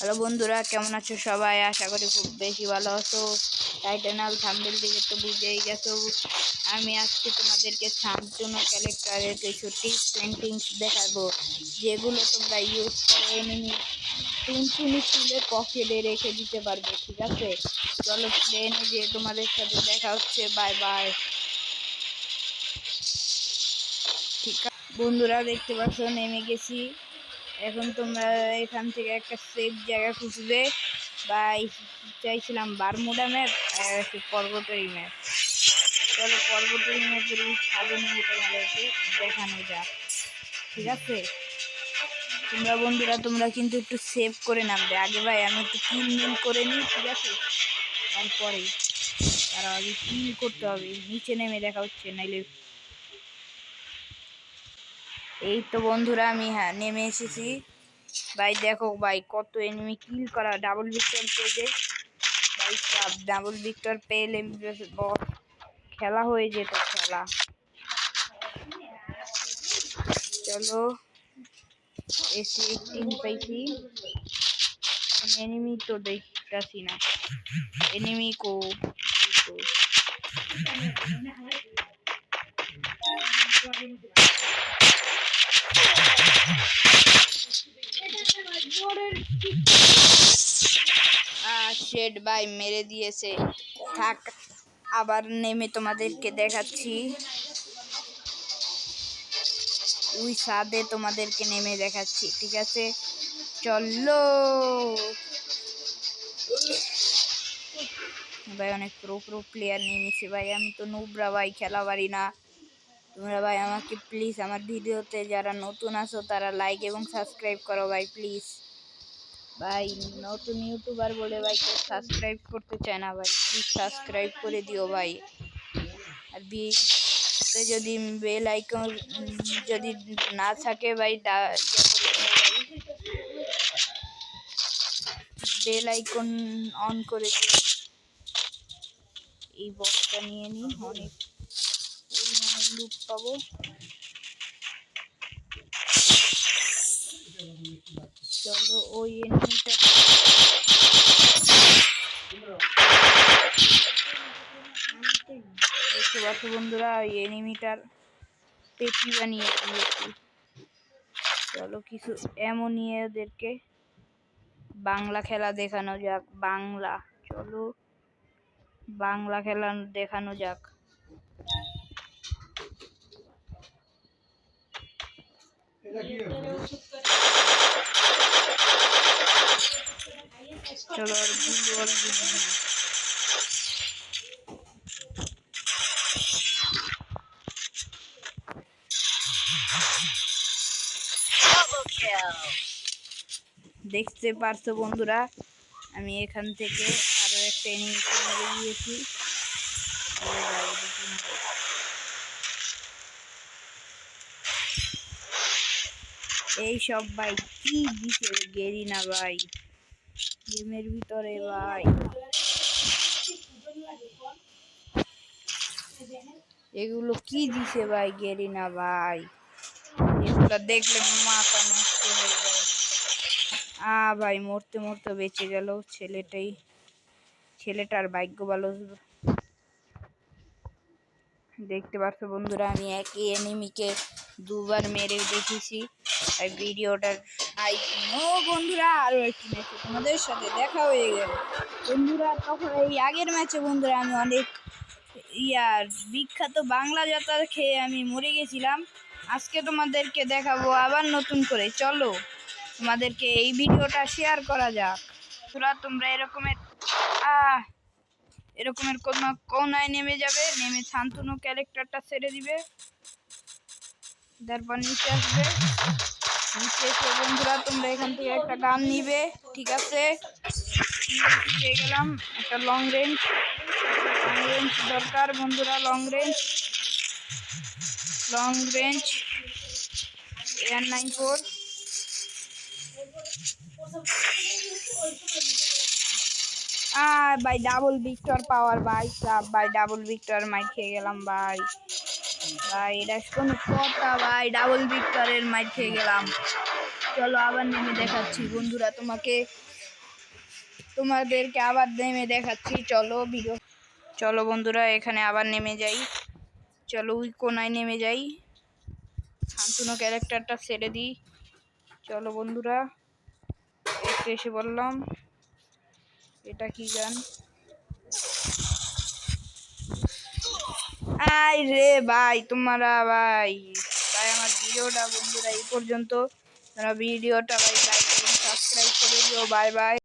Hello বন্ধুরা, কেমন আছো সবাই? আশা করি খুব বেশি ভালো আছো। টাইটেনাল থাম্বনেল দেখে তো বুঝেই গেছো আমি আজকে তোমাদেরকে শান্তনু ক্যারেক্টারের কিছু টিপস অ্যান্ড টিংস দেখাবো, যেগুলো তোমরা ইউজ করে এনিমি টুনটুনি তুলে পকেটে রেখে দিতে পারবে। ঠিক আছে, চলো প্লেনে যে তোমাদের সাথে দেখা হচ্ছে। Bye bye. ঠিক আছে বন্ধুরা, দেখতে পাচ্ছ নেমে গেছি। এখন তোমরা এখান থেকে একটা সেফ জায়গা খুঁজবে। বা চাইছিলাম বারমুডা ম্যাপ আর একটু পর্বতের ম্যাপ। চলো পর্বতের ম্যাপের ছাদে নিয়ে তোমাদেরকে দেখানো যাক। ঠিক আছে তোমরা কিন্তু একটু সেভ করে নামবে আগে। ভাই আমি একটু কিল মিল করে নিই, ঠিক আছে? তারপরে তারা আগে কিল করতে হবে। নিচে নেমে দেখা হচ্ছে নাইলে। এই তো বন্ধুরা, আমি নেমে এসেছি। ভাই দেখো ভাই, কত এনিমি কিল করা। ডাবল ভিক্টর পেয়ে ভাই, সব ডাবল ভিক্টর পেলে খেলা হয়ে যেত খেলা। চলো এসে 18 পাইছি। এনিমি তো দেখতেছি না। এনিমি কো শেড ভাই মেরে দিয়েছে। থাক, আবার নেমে তোমাদেরকে দেখাচ্ছি। ওই ছাদে তোমাদেরকে নেমে দেখাচ্ছি, ঠিক আছে? চলো ভাই, অনেক প্রো প্লেয়ার নেমেছে ভাই। আমি তো নুবরা ভাই, খেলা পারি না। তোমরা ভাই আমাকে প্লিজ আমার ভিডিওতে যারা নতুন আছো তারা লাইক এবং সাবস্ক্রাইব করো ভাই, প্লিজ। ভাই নতুন ইউটিউবার বলে ভাই কেউ সাবস্ক্রাইব করতে চায় না ভাই, প্লিজ সাবস্ক্রাইব করে দিও ভাই। আর যদি বেল আইকন যদি না থাকে ভাই, বেল আইকন অন করে দিও। এই বক্সটা নিয়ে নিই, অনেক পরিমাণে লুট পাবো। চলো ওই এনিমিটা দেখতে পাচ্ছ বন্ধুরা, ওই এনিমিটার পেটি বানিয়ে দিয়েছি। চলো কিছু এমন নিয়ে ওদেরকে বাংলা খেলা দেখানো যাক। বাংলা, চলো বাংলা খেলা দেখানো যাক। চলো আর দেখতে পারছো বন্ধুরা, আমি এখান থেকে আরো একটা এনিমিকে মেরে দিয়েছি। এই সব ভাই কি দিছে গেরিনা ভাই গেমের ভিতরে ভাই। এগুলো কি দিছে ভাই গেরিনা ভাই, এগুলো দেখলে মাথা নষ্ট হয়ে যায়। ভাই মরতে মরতে বেঁচে গেল ছেলেটার ভাগ্য ভালো। দেখতে পাচ্ছ বন্ধুরা, আমি একই এনিমিকে দুবার মেরে দেখেছি। আর ভিডিওটার বন্ধুরা আরো একটি ম্যাচে তোমাদের সাথে দেখা হয়ে গেল বন্ধুরা। তখন এই আগের ম্যাচে বন্ধুরা আমি অনেক বিখ্যাত বাংলা যাত্রা খেয়ে আমি মরে গেছিলাম। আজকে তোমাদেরকে দেখাবো আবার নতুন করে। চলো তোমাদেরকে এই ভিডিওটা শেয়ার করা যাক। তোমরা এরকমের কোনায় নেমে যাবে, নেমে শান্তনু ক্যারেক্টারটা ছেড়ে দিবে, তারপর নিচে আসবে। নিচে এসে বন্ধুরা তোমরা এখান থেকে একটা গান নিবে, ঠিক আছে? পেয়ে গেলাম একটা লং রেঞ্জ দরকার বন্ধুরা। Long range AR-94। ভাই ডাবল ভিক্টর পাওয়ার ভাই, ভাই ডাবল ভিক্টর মাইর খেয়ে গেলাম ভাই। এটা কোনো কথা ভাই, ডাবল ভিক্টরের মাইর খেয়ে গেলাম। চলো আবার নেমে দেখাচ্ছি বন্ধুরা তোমাকে। তোমাদেরকে আবার নেমে দেখাচ্ছি। চলো বন্ধুরা, এখানে আবার নেমে যাই। চলো ওই কোনায় নেমে যাই, শান্তনু ক্যারেক্টারটা ছেড়ে দিই। চলো বন্ধুরা, একটু এসে বললাম। এটা কি গান? আই রে ভাই, তোমরা ভাই আমার ভিডিওটা বন্ধুরা এই পর্যন্ত। তোমরা ভিডিওটা ভাই লাইক এবং সাবস্ক্রাইব করে দিও। Bye bye.